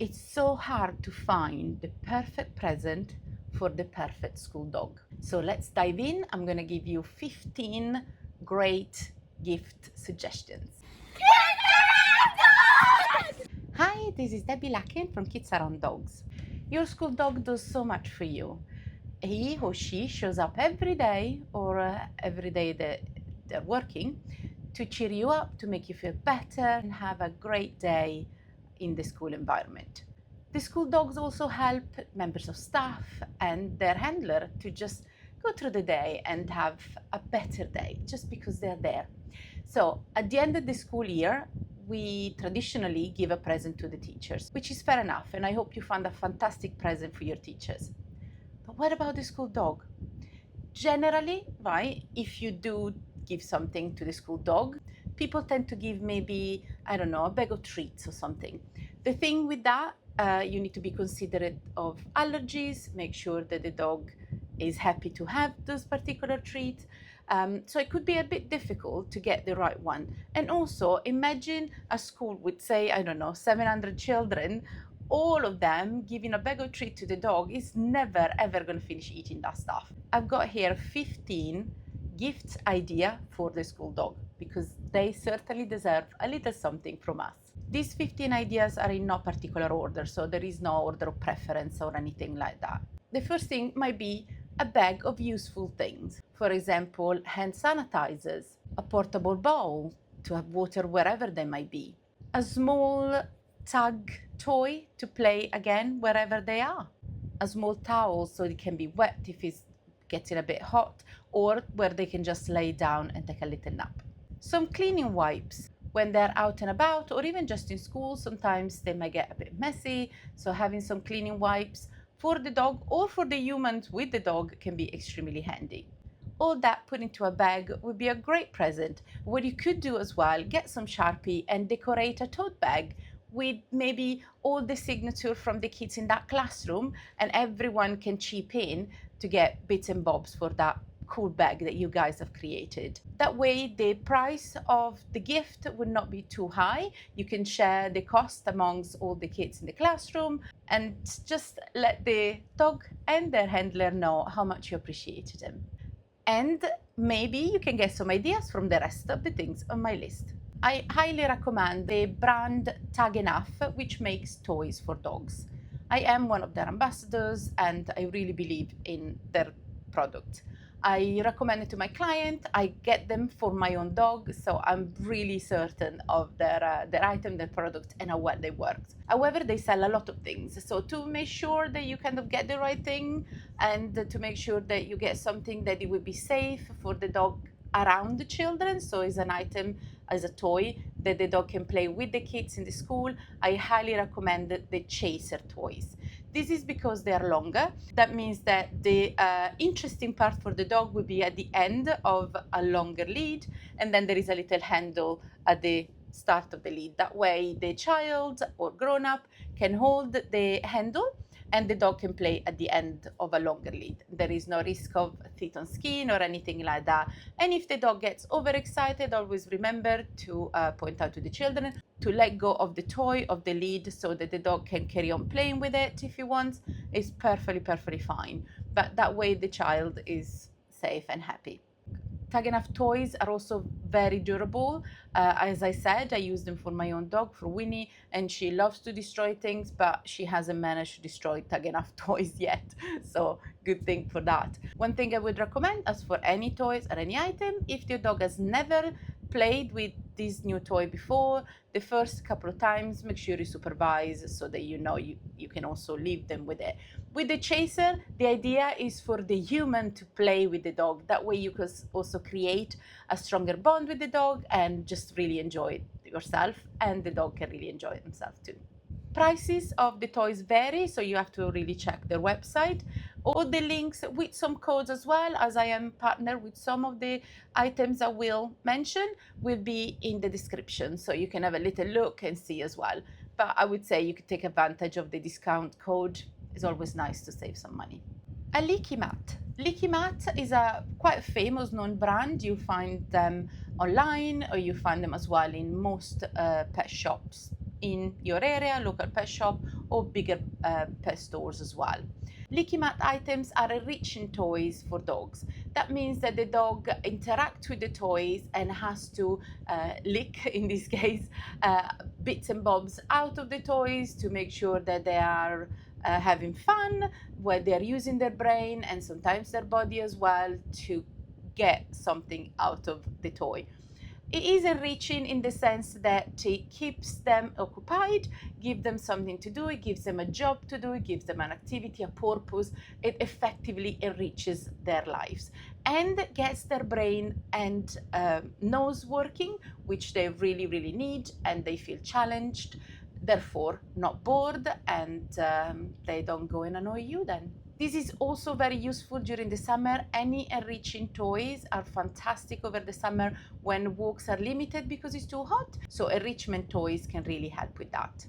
It's so hard to find the perfect present for the perfect school dog. So let's dive in. I'm going to give you 15 great gift suggestions. Hi, this is Debbie Lakin from Kids Around Dogs. Your school dog does so much for you. He or she shows up every day or every day that they're working to cheer you up, to make you feel better and have a great day in the school environment. The school dogs also help members of staff and their handler to just go through the day and have a better day just because they're there. So at the end of the school year, we traditionally give a present to the teachers, which is fair enough, and I hope you found a fantastic present for your teachers. But what about the school dog? Generally, right, if you do give something to the school dog, people tend to give maybe, I don't know, a bag of treats or something. The thing with that, you need to be considerate of allergies, make sure that the dog is happy to have those particular treats. So it could be a bit difficult to get the right one. And also imagine a school with, say, I don't know, 700 children, all of them giving a bag of treat to the dog is never ever going to finish eating that stuff. I've got here 15 gift idea for the school dog because they certainly deserve a little something from us. These 15 ideas are in no particular order, so there is no order of preference or anything like that. The first thing might be a bag of useful things. For example, hand sanitizers, a portable bowl to have water wherever they might be, a small tug toy to play again wherever they are, a small towel so it can be wet if it's getting a bit hot, or where they can just lay down and take a little nap. Some cleaning wipes. When they're out and about or even just in school, sometimes they might get a bit messy, so having some cleaning wipes for the dog or for the humans with the dog can be extremely handy. All that put into a bag would be a great present. What you could do as well, get some Sharpie and decorate a tote bag with maybe all the signature from the kids in that classroom, and everyone can chip in to get bits and bobs for that cool bag that you guys have created. That way the price of the gift would not be too high. You can share the cost amongst all the kids in the classroom and just let the dog and their handler know how much you appreciated them. And maybe you can get some ideas from the rest of the things on my list. I highly recommend the brand Tag Enough, which makes toys for dogs. I am one of their ambassadors and I really believe in their product. I recommend it to my client. I get them for my own dog, so I'm really certain of their item, their product, and how well they work. However, they sell a lot of things, so to make sure that you kind of get the right thing and to make sure that you get something that it would be safe for the dog around the children, so it's an item as a toy that the dog can play with the kids in the school, I highly recommend the chaser toys. This is because they are longer. That means that the interesting part for the dog will be at the end of a longer lead, and then there is a little handle at the start of the lead. That way the child or grown-up can hold the handle and the dog can play at the end of a longer lead. There is no risk of teeth on skin or anything like that. And if the dog gets overexcited, always remember to point out to the children to let go of the toy, of the lead, so that the dog can carry on playing with it if he wants. It's perfectly fine. But that way the child is safe and happy. Tag Enough toys are also very durable. As I said, I use them for my own dog, for Winnie, and she loves to destroy things, but she hasn't managed to destroy Tag Enough toys yet. So good thing for that. One thing I would recommend, as for any toys or any item, if your dog has never played with this new toy before, the first couple of times, make sure you supervise so that you know you can also leave them with it. With the chaser, the idea is for the human to play with the dog. That way you can also create a stronger bond with the dog and just really enjoy it yourself, and the dog can really enjoy it themselves too. Prices of the toys vary, so you have to really check their website. All the links with some codes as well, as I am partnered with some of the items I will mention, will be in the description, so you can have a little look and see as well. But I would say you could take advantage of the discount code. It's always nice to save some money. A leaky mat. Leaky mat is a quite famous known brand. You find them online or you find them as well in most pet shops in your area, local pet shop, or bigger pet stores as well. Licky Mat items are enriching toys for dogs. That means that the dog interacts with the toys and has to lick, in this case, bits and bobs out of the toys to make sure that they are having fun, where they're using their brain and sometimes their body as well to get something out of the toy. It is enriching in the sense that it keeps them occupied, gives them something to do, it gives them a job to do, it gives them an activity, a purpose. It effectively enriches their lives and gets their brain and nose working, which they really, really need, and they feel challenged, therefore not bored, and they don't go and annoy you then. This is also very useful during the summer. Any enriching toys are fantastic over the summer when walks are limited because it's too hot. So enrichment toys can really help with that.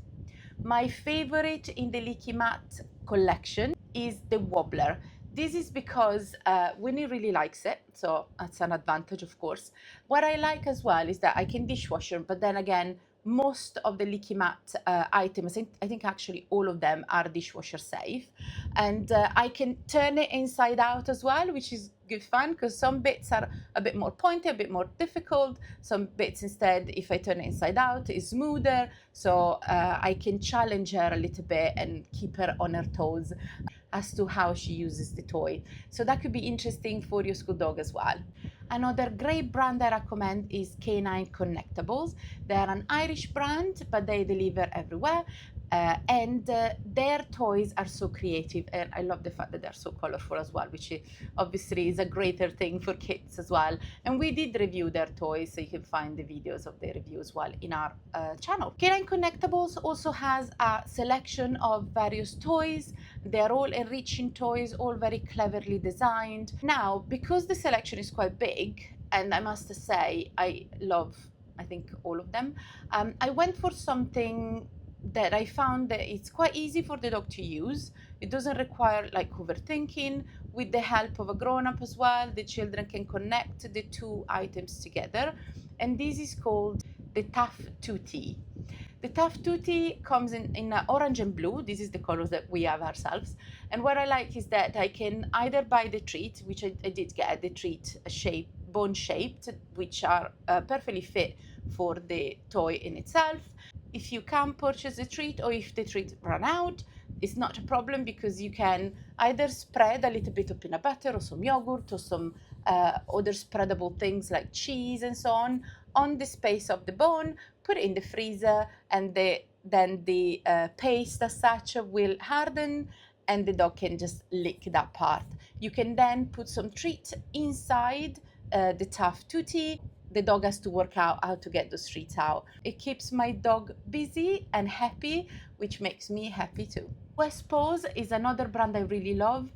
My favorite in the Licky Mat collection is the Wobbler. This is because Winnie really likes it, so that's an advantage, of course. What I like as well is that I can dishwasher, but then again, most of the Licky Mat items, I think actually all of them are dishwasher safe. And I can turn it inside out as well, which is good fun because some bits are a bit more pointy, a bit more difficult. Some bits instead, if I turn it inside out, is smoother. So I can challenge her a little bit and keep her on her toes as to how she uses the toy. So that could be interesting for your school dog as well. Another great brand I recommend is Canine Connectables. They're an Irish brand, but they deliver everywhere. And their toys are so creative, and I love the fact that they're so colorful as well, which obviously is a greater thing for kids as well. And we did review their toys, so you can find the videos of their review as well in our channel. Canine Connectables also has a selection of various toys. They're all enriching toys, all very cleverly designed. Now, because the selection is quite big, and I must say I love, I think, all of them, I went for something that I found that it's quite easy for the dog to use. It doesn't require like overthinking. With the help of a grown-up as well, the children can connect the two items together. And this is called the Tough Tutti. The Tough Tutti comes in orange and blue. This is the colors that we have ourselves. And what I like is that I can either buy the treat, which I did get, the treat shape, bone shaped, which are perfectly fit for the toy in itself. If you can purchase a treat, or if the treat run out, it's not a problem because you can either spread a little bit of peanut butter or some yogurt or some other spreadable things like cheese and so on the space of the bone, put it in the freezer, and then the paste as such will harden and the dog can just lick that part. You can then put some treat inside the Tough Tutti. The dog has to work out how to get those treats out. It keeps my dog busy and happy, which makes me happy too. West Paws is another brand I really love.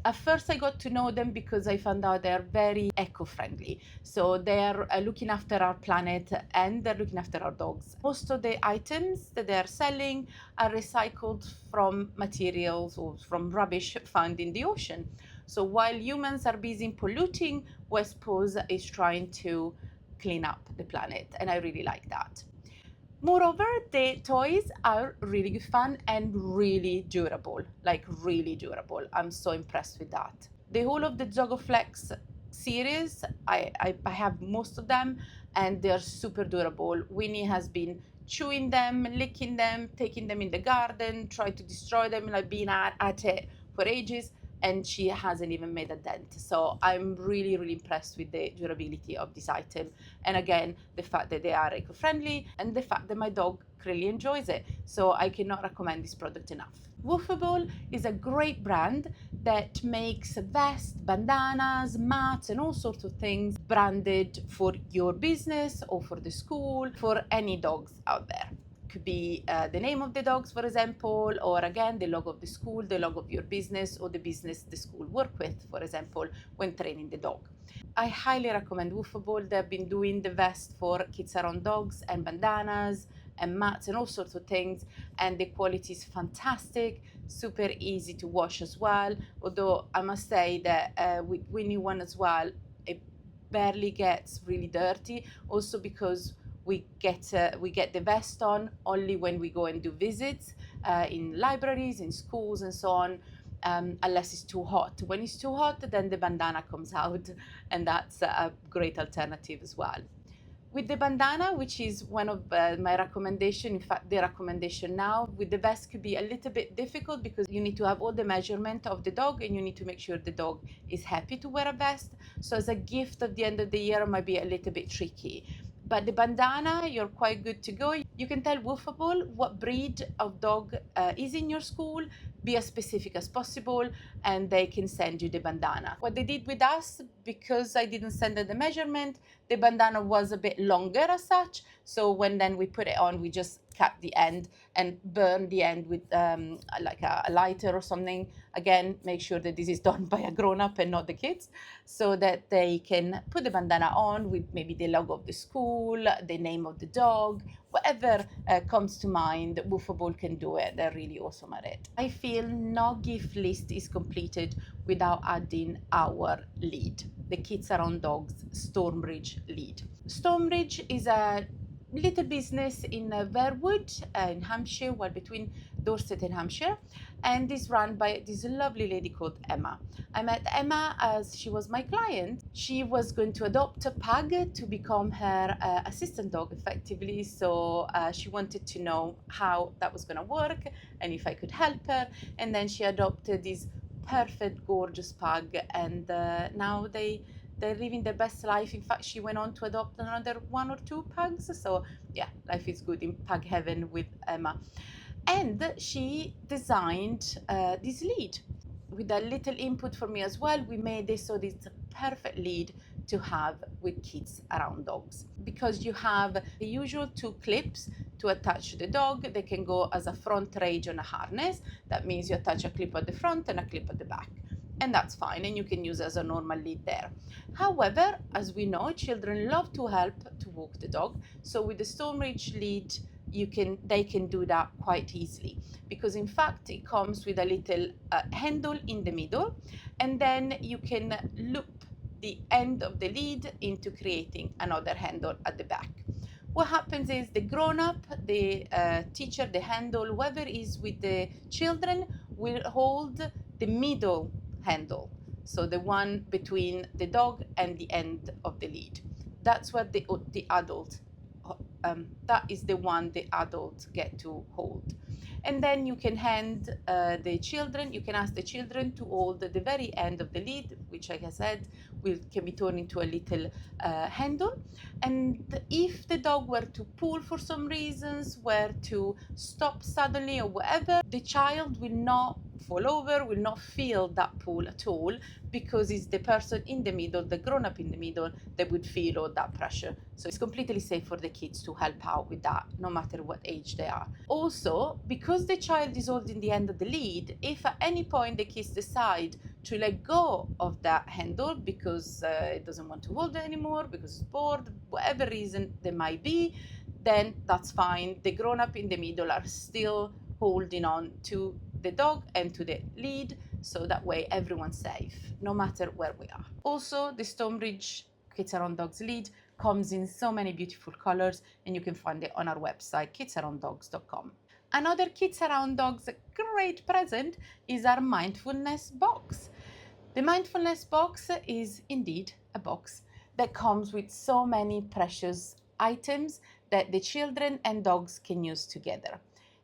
At first I got to know them because I found out they're very eco-friendly. So they're looking after our planet and they're looking after our dogs. Most of the items that they're selling are recycled from materials or from rubbish found in the ocean. So while humans are busy polluting, West Paws is trying to clean up the planet, and I really like that. Moreover, the toys are really good fun and really durable, like really durable. I'm so impressed with that. The whole of the Zogoflex series, I have most of them, and they're super durable. Winnie has been chewing them, licking them, taking them in the garden, trying to destroy them, like being at it for ages, and she hasn't even made a dent. So I'm really, really impressed with the durability of this item. And again, the fact that they are eco-friendly and the fact that my dog really enjoys it. So I cannot recommend this product enough. Woofable is a great brand that makes vests, bandanas, mats, and all sorts of things branded for your business or for the school, for any dogs out there. Could be the name of the dogs, for example, or again, the logo of the school, the logo of your business, or the business the school work with, for example, when training the dog. I highly recommend Woofable. They've been doing the vest for Kids Around Dogs and bandanas and mats and all sorts of things, and the quality is fantastic, super easy to wash as well, although I must say that with Winnie one as well, it barely gets really dirty, also because we get the vest on only when we go and do visits in libraries, in schools, and so on. Unless it's too hot. When it's too hot, then the bandana comes out, and that's a great alternative as well. With the bandana, which is one of my recommendation, in fact, the recommendation now, with the vest could be a little bit difficult because you need to have all the measurement of the dog and you need to make sure the dog is happy to wear a vest. So as a gift at the end of the year, it might be a little bit tricky. But the bandana, you're quite good to go. You can tell Woofable what breed of dog is in your school, be as specific as possible, and they can send you the bandana. What they did with us, because I didn't send them the measurement, the bandana was a bit longer as such. So when then we put it on, we just cut the end and burn the end with like a lighter or something. Again, make sure that this is done by a grown-up and not the kids, so that they can put the bandana on with maybe the logo of the school, the name of the dog, whatever comes to mind. Woofable can do it. They're really awesome at it. I feel no gift list is completed without adding our lead, the Kids Around Dogs Stonebridge lead. Stonebridge is a little business in Verwood in Hampshire, well, between Dorset and Hampshire, and is run by this lovely lady called Emma. I met Emma as she was my client. She was going to adopt a pug to become her assistant dog effectively, so she wanted to know how that was going to work and if I could help her, and then she adopted this perfect, gorgeous pug, and now they're living their best life. In fact, she went on to adopt another 1 or 2 pugs. So yeah, life is good in pug heaven with Emma. And she designed this lead with a little input from me as well. We made this so it's a perfect lead to have with Kids Around Dogs, because you have the usual 2 clips to attach the dog. They can go as a front rage on a harness. That means you attach a clip at the front and a clip at the back, and that's fine, and you can use as a normal lead there. However, as we know, children love to help to walk the dog, so with the Stonebridge lead they can do that quite easily, because in fact it comes with a little handle in the middle, and then you can loop the end of the lead into creating another handle at the back. What happens is the grown-up, the teacher, the handle, whoever is with the children will hold the middle handle, so the one between the dog and the end of the lead. That's what the adult, that is the one the adults get to hold. And then you can hand the children, you can ask the children to hold the very end of the lead, which, like I said, can be turned into a little handle. And if the dog were to pull for some reasons, were to stop suddenly or whatever, the child will not fall over, will not feel that pull at all, because it's the person in the middle, the grown-up in the middle, that would feel all that pressure. So it's completely safe for the kids to help out with that, no matter what age they are. Also, because the child is holding the end of the lead, if at any point the kids decide to let go of that handle because it doesn't want to hold it anymore, because it's bored, whatever reason there might be, then that's fine. The grown-up in the middle are still holding on to the dog and to the lead, so that way everyone's safe, no matter where we are. Also, the Stonebridge Kids Around Dogs lead comes in so many beautiful colors, and you can find it on our website, kidsarounddogs.com. Another Kids Around Dogs great present is our mindfulness box. The mindfulness box is indeed a box that comes with so many precious items that the children and dogs can use together.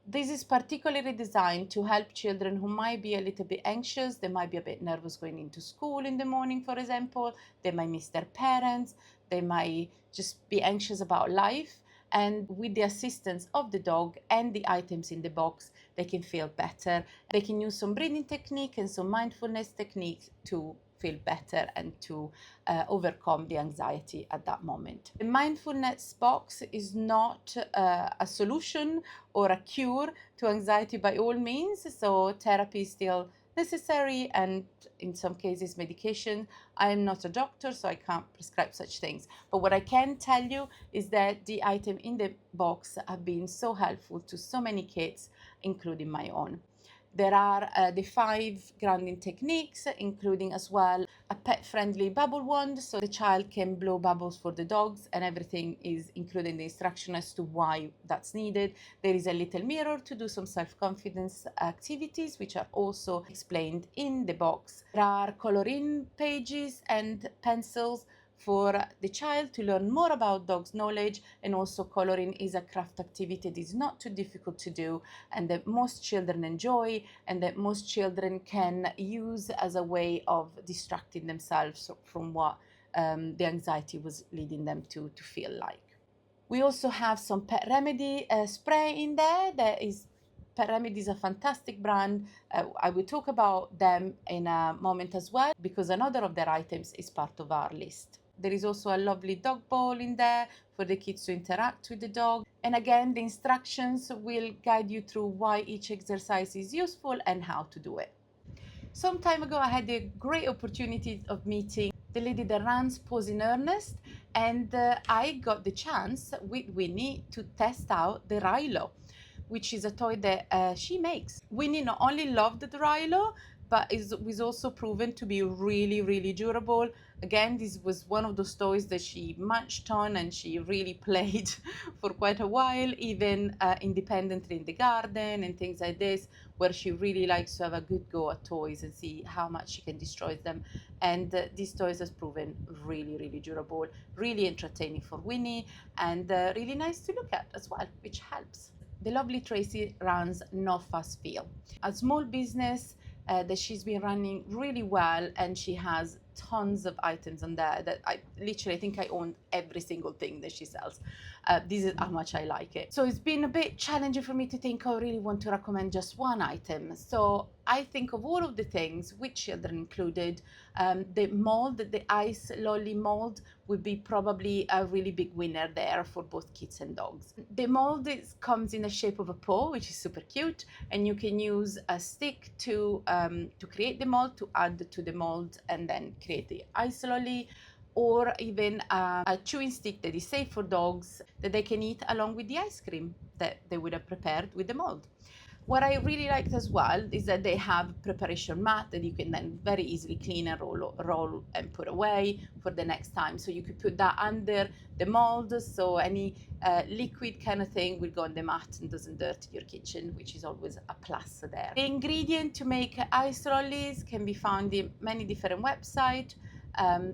This is particularly designed to help children who might be a little bit anxious. They might be a bit nervous going into school in the morning, for example. They might miss their parents. They might just be anxious about life. And with the assistance of the dog and the items in the box, they can feel better. They can use some breathing technique and some mindfulness techniques to feel better and to overcome the anxiety at that moment. The mindfulness box is not a solution or a cure to anxiety by all means, so therapy is still necessary, and in some cases medication. I am not a doctor, so I can't prescribe such things, but what I can tell you is that the item in the box have been so helpful to so many kids, including my own. There are the 5 grounding techniques, including as well a pet-friendly bubble wand, so the child can blow bubbles for the dogs, and everything is included in the instruction as to why that's needed. There is a little mirror to do some self-confidence activities, which are also explained in the box. There are coloring pages and pencils for the child to learn more about dogs knowledge, and also coloring is a craft activity that is not too difficult to do and that most children enjoy and that most children can use as a way of distracting themselves from what the anxiety was leading them to feel like. We also have some Pet Remedy spray in there. Pet Remedy is a fantastic brand. I will talk about them in a moment as well, because another of their items is part of our list. There is also a lovely dog bowl in there for the kids to interact with the dog. And again, the instructions will guide you through why each exercise is useful and how to do it. Some time ago, I had the great opportunity of meeting the lady that runs Pose in Earnest, and I got the chance with Winnie to test out the Rilo, which is a toy that she makes. Winnie not only loved the Rilo, but it was also proven to be really, really durable. Again, this was one of those toys that she munched on and she really played for quite a while, even independently in the garden and things like this, where she really likes to have a good go at toys and see how much she can destroy them. And these toys has proven really, really durable, really entertaining for Winnie, and really nice to look at as well, which helps. The lovely Tracy runs No Fuss Feel, a small business that she's been running really well, and she has tons of items on there that I think I own every single thing that she sells. This is how much I like it. So it's been a bit challenging for me to think I really want to recommend just one item. So I think of all of the things with children included, the mold, the ice lolly mold would be probably a really big winner there for both kids and dogs. The mold comes in the shape of a paw, which is super cute, and you can use a stick to create the mold, to add to the mold, and then create the ice lolly, or even a chewing stick that is safe for dogs that they can eat along with the ice cream that they would have prepared with the mold. What I really liked as well is that they have preparation mat that you can then very easily clean and roll and put away for the next time. So you could put that under the mold, so any liquid kind of thing will go on the mat and doesn't dirty your kitchen, which is always a plus there. The ingredient to make ice lollies can be found in many different websites.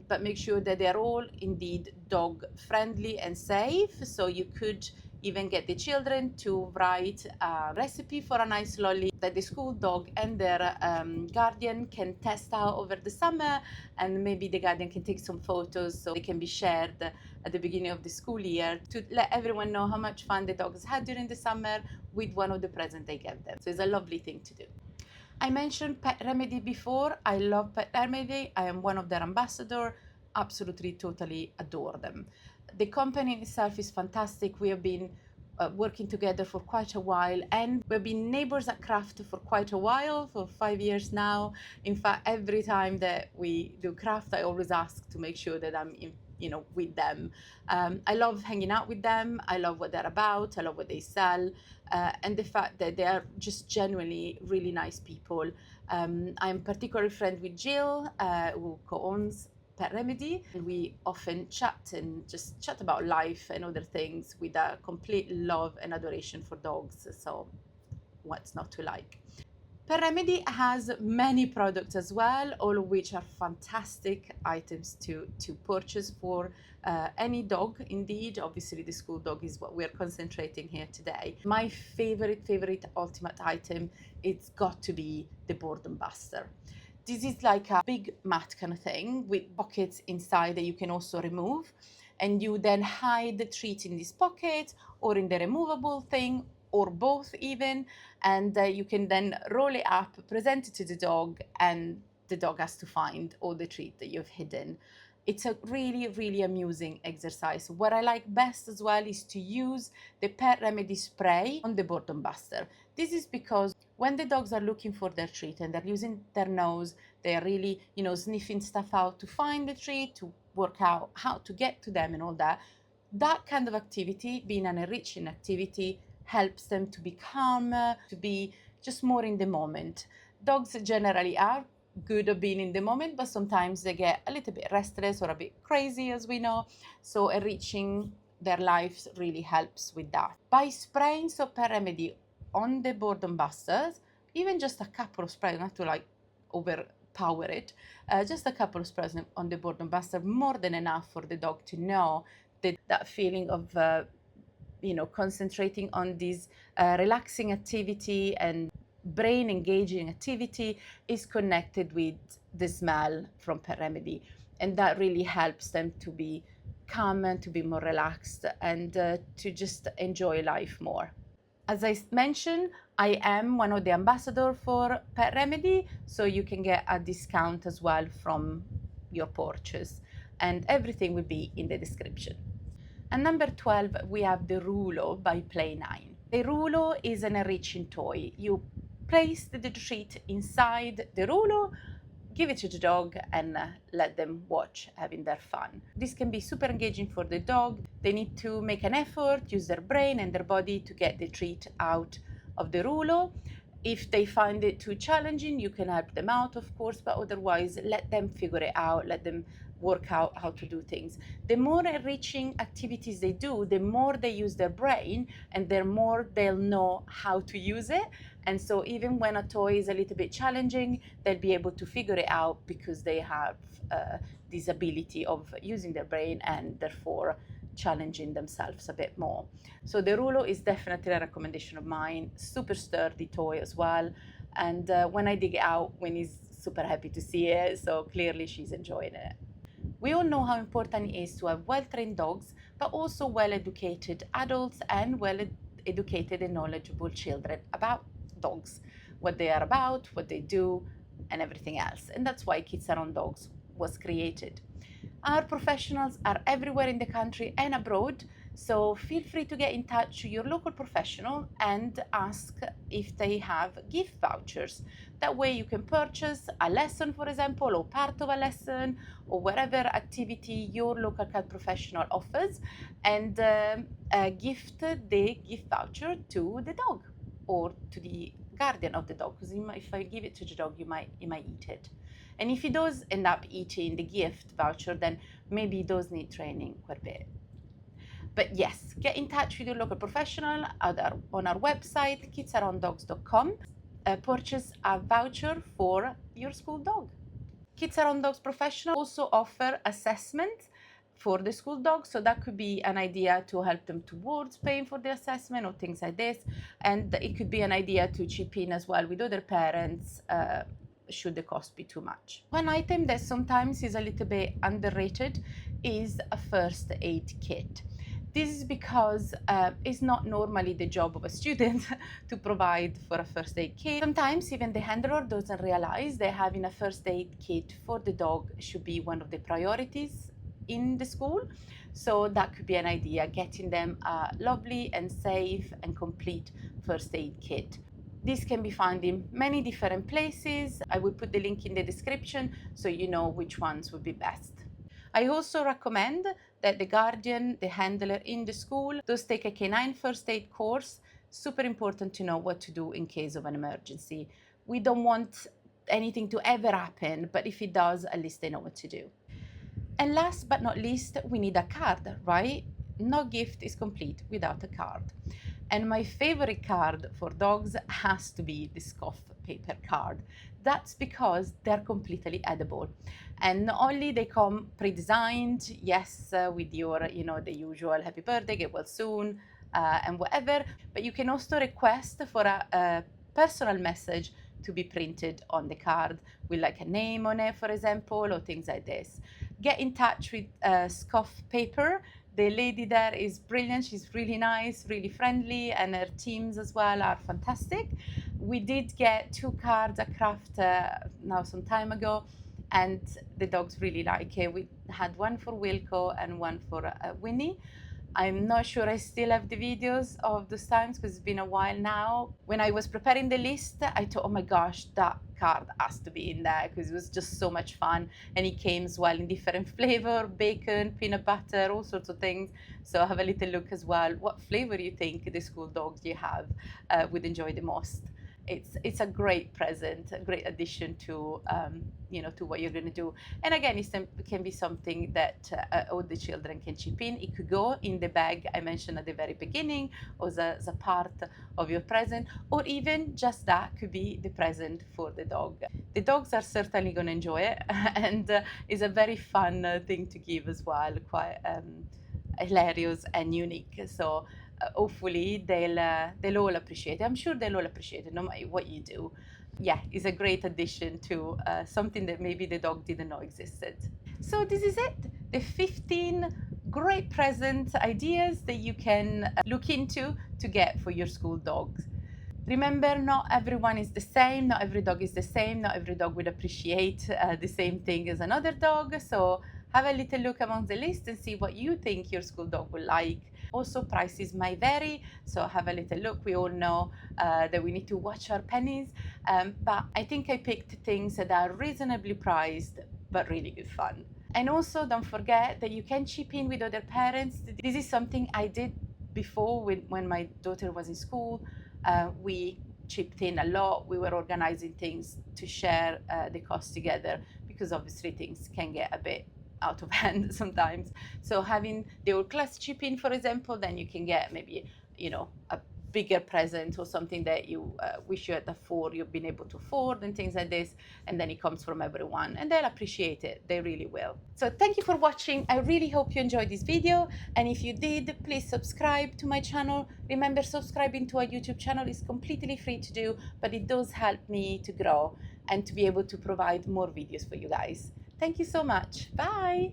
But make sure that they're all indeed dog friendly and safe. So you could even get the children to write a recipe for an ice lolly that the school dog and their guardian can test out over the summer, and maybe the guardian can take some photos so they can be shared at the beginning of the school year to let everyone know how much fun the dogs had during the summer with one of the presents they gave them. So it's a lovely thing to do. I mentioned Pet Remedy before. I love Pet Remedy. I am one of their ambassadors. Absolutely, totally adore them. The company itself is fantastic. We have been working together for quite a while, and we've been neighbors at craft for quite a while, for 5 years now. In fact, every time that we do craft, I always ask to make sure that I'm with them. I love hanging out with them. I love what they're about. I love what they sell. And the fact that they are just genuinely really nice people. I'm particularly friends with Jill, who co-owns Pet Remedy. We often chat and just chat about life and other things with a complete love and adoration for dogs. So what's not to like? Pet Remedy has many products as well, all of which are fantastic items to purchase for any dog. Indeed, obviously the school dog is what we're concentrating here today. My favorite ultimate item, it's got to be the Boredom Buster. This is like a big mat kind of thing with pockets inside that you can also remove, and you then hide the treat in this pocket or in the removable thing, or both even, and you can then roll it up, present it to the dog, and the dog has to find all the treat that you've hidden. It's a really amusing exercise. What I like best as well is to use the Pet Remedy spray on the Boredom Buster. This is because when the dogs are looking for their treat and they're using their nose, they're really, sniffing stuff out to find the treat, to work out how to get to them and all that. That kind of activity, being an enriching activity, helps them to be calmer, to be, just more in the moment. Dogs generally are good at being in the moment, but sometimes they get a little bit restless or a bit crazy, as we know. So enriching their lives really helps with that. By spraying Soap and Remedy on the boredom busters, even just a couple of sprays, not to like overpower it, just a couple of sprays on the boredom buster, more than enough for the dog to know that feeling of concentrating on this relaxing activity and brain engaging activity is connected with the smell from Pet Remedy, and that really helps them to be calm and to be more relaxed and to just enjoy life more. As I mentioned, I am one of the ambassadors for Pet Remedy, so you can get a discount as well from your purchase, and everything will be in the description. And number 12, we have the Rulo by Play9. The Rulo is an enriching toy. You place the treat inside the Rulo, give it to the dog, and let them watch, having their fun. This can be super engaging for the dog. They need to make an effort, use their brain and their body to get the treat out of the Rulo. If they find it too challenging, you can help them out, of course, but otherwise let them figure it out, let them work out how to do things. The more enriching activities they do, the more they use their brain, and the more they'll know how to use it. And so even when a toy is a little bit challenging, they'll be able to figure it out because they have this ability of using their brain and therefore challenging themselves a bit more. So the Rulo is definitely a recommendation of mine. Super sturdy toy as well. And when I dig it out, Winnie's super happy to see it. So clearly she's enjoying it. We all know how important it is to have well-trained dogs, but also well-educated adults and well-educated and knowledgeable children about dogs, what they are about, what they do, and everything else. And that's why Kids Around Dogs was created. Our professionals are everywhere in the country and abroad, so feel free to get in touch with your local professional and ask if they have gift vouchers. That way you can purchase a lesson, for example, or part of a lesson, or whatever activity your local cat professional offers, and gift the gift voucher to the dog or to the guardian of the dog, because if I give it to the dog, he might eat it. And if he does end up eating the gift voucher, then maybe he does need training quite a bit. But yes, get in touch with your local professional on our website, kidsarounddogs.com. Purchase a voucher for your school dog. Kids Around Dogs professionals also offer assessment for the school dog, so that could be an idea to help them towards paying for the assessment or things like this, and it could be an idea to chip in as well with other parents should the cost be too much. One item that sometimes is a little bit underrated is a first aid kit. This is because it's not normally the job of a student to provide for a first aid kit. Sometimes even the handler doesn't realize that having a first aid kit for the dog should be one of the priorities in the school. So that could be an idea, getting them a lovely and safe and complete first aid kit. This can be found in many different places. I will put the link in the description so you know which ones would be best. I also recommend that the guardian, the handler in the school, does take a canine first aid course. Super important to know what to do in case of an emergency. We don't want anything to ever happen, but if it does, at least they know what to do. And last but not least, we need a card, right? No gift is complete without a card. And my favorite card for dogs has to be the Scoff paper card. That's because they're completely edible. And not only they come pre-designed, yes, with your, the usual happy birthday, get well soon, and whatever, but you can also request for a personal message to be printed on the card with like a name on it, for example, or things like this. Get in touch with Scoff Paper. The lady there is brilliant. She's really nice, really friendly, and her teams as well are fantastic. We did get 2 cards at Craft now some time ago, and the dogs really like it. We had one for Wilco and one for Winnie. I'm not sure I still have the videos of those times because it's been a while now. When I was preparing the list, I thought, oh my gosh, that card has to be in there because it was just so much fun. And it came as well in different flavor, bacon, peanut butter, all sorts of things. So have a little look as well. What flavor you think the school dogs you have would enjoy the most. it's a great present, a great addition to to what you're going to do. And again, it can be something that all the children can chip in. It could go in the bag I mentioned at the very beginning, or as a part of your present, or even just that could be the present for the dog. The dogs are certainly going to enjoy it, and it's a very fun thing to give as well, quite hilarious and unique. So hopefully they'll all appreciate it. I'm sure they'll all appreciate it, no matter what you do. Yeah, it's a great addition to something that maybe the dog didn't know existed. So this is it, the 15 great present ideas that you can look into to get for your school dogs. Remember, not everyone is the same, not every dog is the same, not every dog will appreciate the same thing as another dog. So have a little look among the list and see what you think your school dog will like. Also, prices might vary, so have a little look. We all know that we need to watch our pennies, but I think I picked things that are reasonably priced but really good fun. And also, don't forget that you can chip in with other parents. This is something I did before when my daughter was in school. We chipped in a lot. We were organizing things to share the cost together, because obviously things can get a bit out of hand sometimes. So having the whole class chip in, for example, then you can get maybe a bigger present or something that you wish you had afford, you've been able to afford, and things like this, and then it comes from everyone, and they'll appreciate it. They really will. So thank you for watching. I really hope you enjoyed this video, and if you did, please subscribe to my channel. Remember, subscribing to our YouTube channel is completely free to do, but it does help me to grow and to be able to provide more videos for you guys. Thank you so much. Bye.